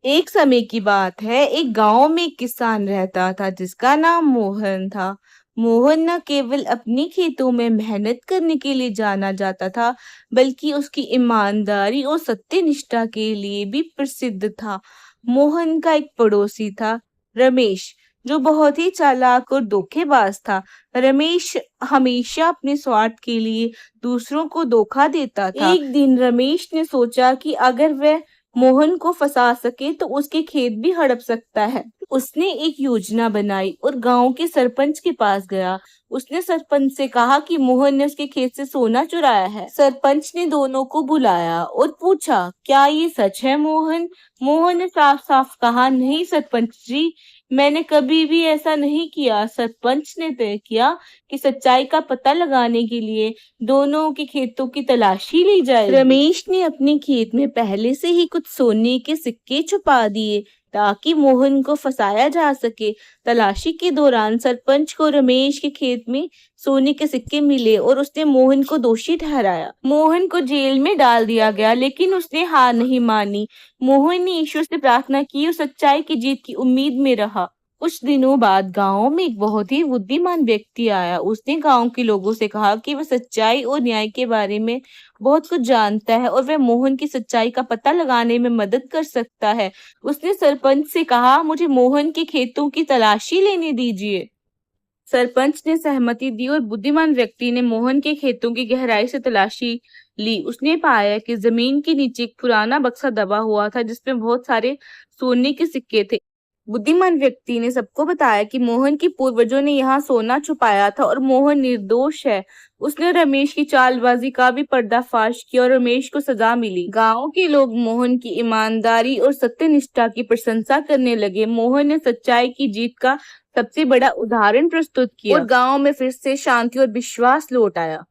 एक समय की बात है, एक गांव में एक किसान रहता था जिसका नाम मोहन था। मोहन न केवल अपने खेतों में मेहनत करने के लिए जाना जाता था, बल्कि उसकी ईमानदारी और सत्यनिष्ठा के लिए भी प्रसिद्ध था। मोहन का एक पड़ोसी था, रमेश, जो बहुत ही चालाक और धोखेबाज था। रमेश हमेशा अपने स्वार्थ के लिए दूसरों को धोखा देता था। एक दिन रमेश ने सोचा कि अगर वह मोहन को फंसा सके तो उसके खेत भी हड़प सकता है। उसने एक योजना बनाई और गांव के सरपंच के पास गया। उसने सरपंच से कहा कि मोहन ने उसके खेत से सोना चुराया है। सरपंच ने दोनों को बुलाया और पूछा, क्या ये सच है मोहन? मोहन ने साफ साफ कहा, नहीं सरपंच जी, मैंने कभी भी ऐसा नहीं किया। सरपंच ने तय किया कि सच्चाई का पता लगाने के लिए दोनों के खेतों की तलाशी ली जाएगी। रमेश ने अपने खेत में पहले से ही कुछ सोने के सिक्के छुपा दिए ताकि मोहन को फंसाया जा सके। तलाशी के दौरान सरपंच को रमेश के खेत में सोने के सिक्के मिले और उसने मोहन को दोषी ठहराया। मोहन को जेल में डाल दिया गया, लेकिन उसने हार नहीं मानी। मोहन ने ईश्वर से प्रार्थना की और सच्चाई की जीत की उम्मीद में रहा। कुछ दिनों बाद गांव में एक बहुत ही बुद्धिमान व्यक्ति आया। उसने गांव के लोगों से कहा कि वह सच्चाई और न्याय के बारे में बहुत कुछ जानता है और वह मोहन की सच्चाई का पता लगाने में मदद कर सकता है। उसने सरपंच से कहा, मुझे मोहन के खेतों की तलाशी लेने दीजिए। सरपंच ने सहमति दी और बुद्धिमान व्यक्ति ने मोहन के खेतों की गहराई से तलाशी ली। उसने पाया कि जमीन के नीचे एक पुराना बक्सा दबा हुआ था जिसमें बहुत सारे सोने के सिक्के थे। बुद्धिमान व्यक्ति ने सबको बताया कि मोहन के पूर्वजों ने यहाँ सोना छुपाया था और मोहन निर्दोष है। उसने रमेश की चालबाजी का भी पर्दाफाश किया और रमेश को सजा मिली। गांव के लोग मोहन की ईमानदारी और सत्यनिष्ठा की प्रशंसा करने लगे। मोहन ने सच्चाई की जीत का सबसे बड़ा उदाहरण प्रस्तुत किया और गांव में फिर से शांति और विश्वास लौट आया।